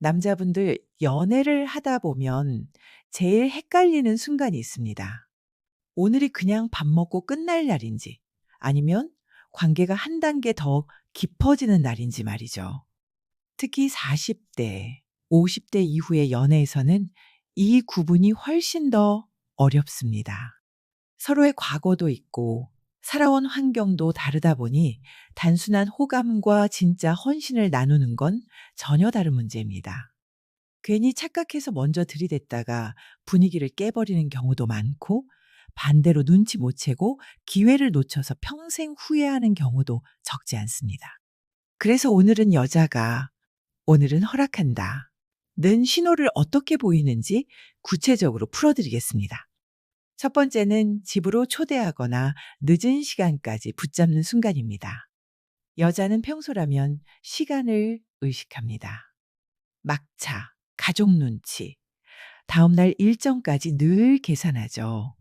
남자분들 연애를 하다 보면 제일 헷갈리는 순간이 있습니다. 오늘이 그냥 밥 먹고 끝날 날인지 아니면 관계가 한 단계 더 깊어지는 날인지 말이죠. 특히 40 대, 50대 이후의 연애에서는 이 구분이 훨씬 더 어렵습니다. 서로의 과거도 있고 살아온 환경도 다르다 보니 단순한 호감과 진짜 헌신을 나누는 건 전혀 다른 문제입니다. 괜히 착각해서 먼저 들이댔다가 분위기를 깨버리는 경우도 많고 반대로 눈치 못 채고 기회를 놓쳐서 평생 후회하는 경우도 적지 않습니다. 그래서 오늘은 여자가 오늘은 허락한다 는 신호를 어떻게 보이는지 구체적으로 풀어드리겠습니다. 첫 번째는 집으로 초대하거나 늦은 시간까지 붙잡는 순간입니다. 여자는 평소라면 시간을 의식합니다. 막차, 가족 눈치, 다음날 일정까지 늘 계산하죠.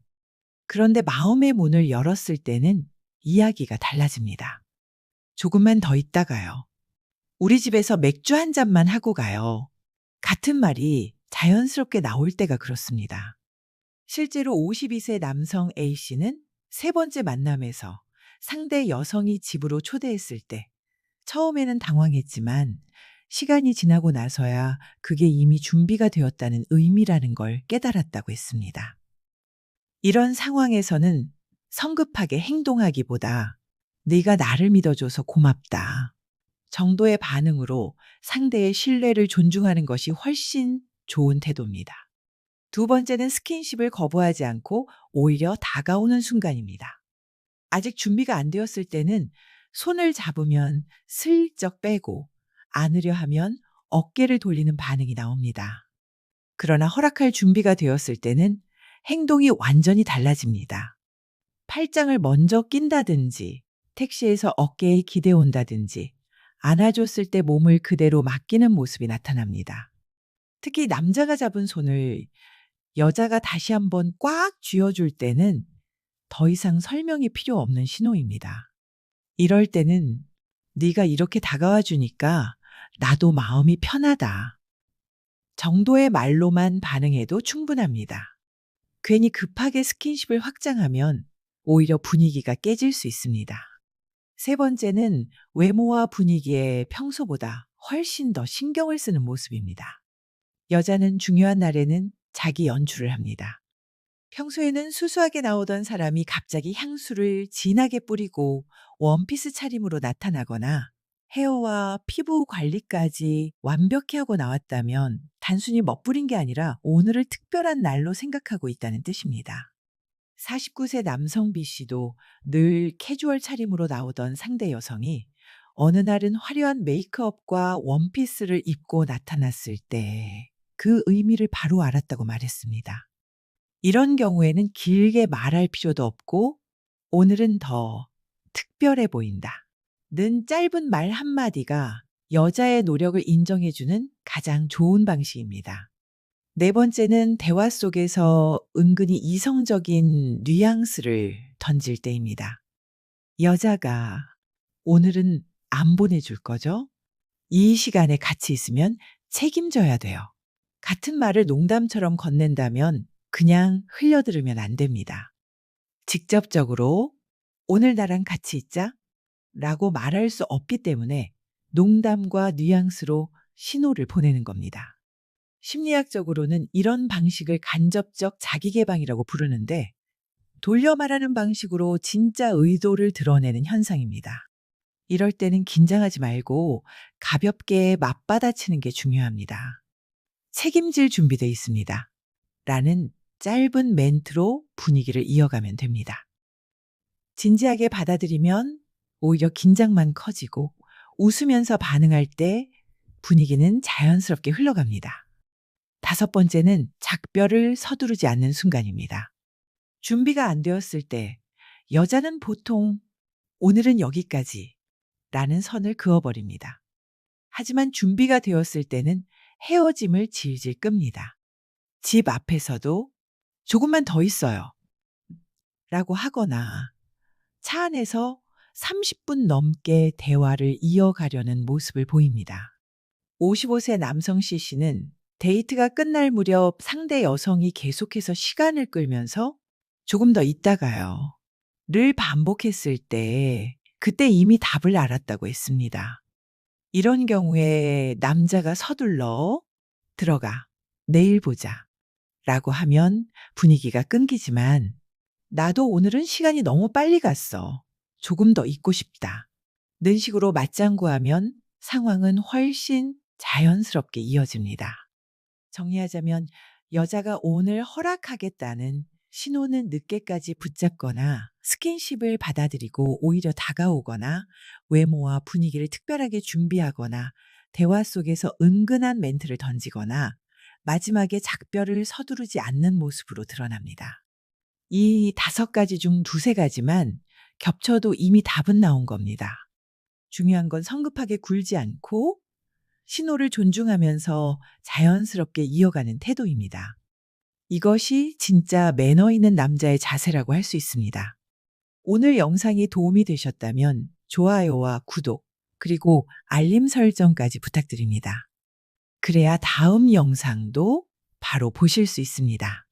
그런데 마음의 문을 열었을 때는 이야기가 달라집니다. 조금만 더 있다가요. 우리 집에서 맥주 한 잔만 하고 가요. 같은 말이 자연스럽게 나올 때가 그렇습니다. 실제로 52세 남성 A씨는 세 번째 만남에서 상대 여성이 집으로 초대했을 때 처음에는 당황했지만 시간이 지나고 나서야 그게 이미 준비가 되었다는 의미라는 걸 깨달았다고 했습니다. 이런 상황에서는 성급하게 행동하기보다 네가 나를 믿어줘서 고맙다 정도의 반응으로 상대의 신뢰를 존중하는 것이 훨씬 좋은 태도입니다. 두 번째는 스킨십을 거부하지 않고 오히려 다가오는 순간입니다. 아직 준비가 안 되었을 때는 손을 잡으면 슬쩍 빼고 안으려 하면 어깨를 돌리는 반응이 나옵니다. 그러나 허락할 준비가 되었을 때는 행동이 완전히 달라집니다. 팔짱을 먼저 낀다든지 택시에서 어깨에 기대 온다든지 안아줬을 때 몸을 그대로 맡기는 모습이 나타납니다. 특히 남자가 잡은 손을 여자가 다시 한번 꽉 쥐어줄 때는 더 이상 설명이 필요 없는 신호입니다. 이럴 때는 네가 이렇게 다가와 주니까 나도 마음이 편하다 정도의 말로만 반응해도 충분합니다. 괜히 급하게 스킨십을 확장하면 오히려 분위기가 깨질 수 있습니다. 세 번째는 외모와 분위기에 평소보다 훨씬 더 신경을 쓰는 모습입니다. 여자는 중요한 날에는 자기 연출을 합니다. 평소에는 수수하게 나오던 사람이 갑자기 향수를 진하게 뿌리고 원피스 차림으로 나타나거나 헤어와 피부 관리까지 완벽히 하고 나왔다면 단순히 멋부린 게 아니라 오늘을 특별한 날로 생각하고 있다는 뜻입니다. 49세 남성 B 씨도 늘 캐주얼 차림으로 나오던 상대 여성이 어느 날은 화려한 메이크업과 원피스를 입고 나타났을 때 그 의미를 바로 알았다고 말했습니다. 이런 경우에는 길게 말할 필요도 없고 오늘은 더 특별해 보인다 는 짧은 말 한마디가 여자의 노력을 인정해주는 가장 좋은 방식입니다. 네 번째는 대화 속에서 은근히 이성적인 뉘앙스를 던질 때입니다. 여자가 오늘은 안 보내줄 거죠? 이 시간에 같이 있으면 책임져야 돼요. 같은 말을 농담처럼 건넨다면 그냥 흘려들으면 안 됩니다. 직접적으로 오늘 나랑 같이 있자 라고 말할 수 없기 때문에 농담과 뉘앙스로 신호를 보내는 겁니다. 심리학적으로는 이런 방식을 간접적 자기개방이라고 부르는데 돌려 말하는 방식으로 진짜 의도를 드러내는 현상입니다. 이럴 때는 긴장하지 말고 가볍게 맞받아치는 게 중요합니다. 책임질 준비돼 있습니다. 라는 짧은 멘트로 분위기를 이어가면 됩니다. 진지하게 받아들이면 오히려 긴장만 커지고 웃으면서 반응할 때 분위기는 자연스럽게 흘러갑니다. 다섯 번째는 작별을 서두르지 않는 순간입니다. 준비가 안 되었을 때 여자는 보통 오늘은 여기까지 라는 선을 그어버립니다. 하지만 준비가 되었을 때는 헤어짐을 질질 끕니다. 집 앞에서도 조금만 더 있어요 라고 하거나 차 안에서 30분 넘게 대화를 이어가려는 모습을 보입니다. 55세 남성 C씨는 데이트가 끝날 무렵 상대 여성이 계속해서 시간을 끌면서 조금 더 있다가요. 를 반복했을 때 그때 이미 답을 알았다고 했습니다. 이런 경우에 남자가 서둘러 들어가. 내일 보자. 라고 하면 분위기가 끊기지만 나도 오늘은 시간이 너무 빨리 갔어. 조금 더 있고 싶다. 는 식으로 맞장구하면 상황은 훨씬 자연스럽게 이어집니다. 정리하자면 여자가 오늘 허락하겠다는 신호는 늦게까지 붙잡거나 스킨십을 받아들이고 오히려 다가오거나 외모와 분위기를 특별하게 준비하거나 대화 속에서 은근한 멘트를 던지거나 마지막에 작별을 서두르지 않는 모습으로 드러납니다. 이 5가지 중 2~3가지만 겹쳐도 이미 답은 나온 겁니다. 중요한 건 성급하게 굴지 않고 신호를 존중하면서 자연스럽게 이어가는 태도입니다. 이것이 진짜 매너 있는 남자의 자세라고 할 수 있습니다. 오늘 영상이 도움이 되셨다면 좋아요와 구독, 그리고 알림 설정까지 부탁드립니다. 그래야 다음 영상도 바로 보실 수 있습니다.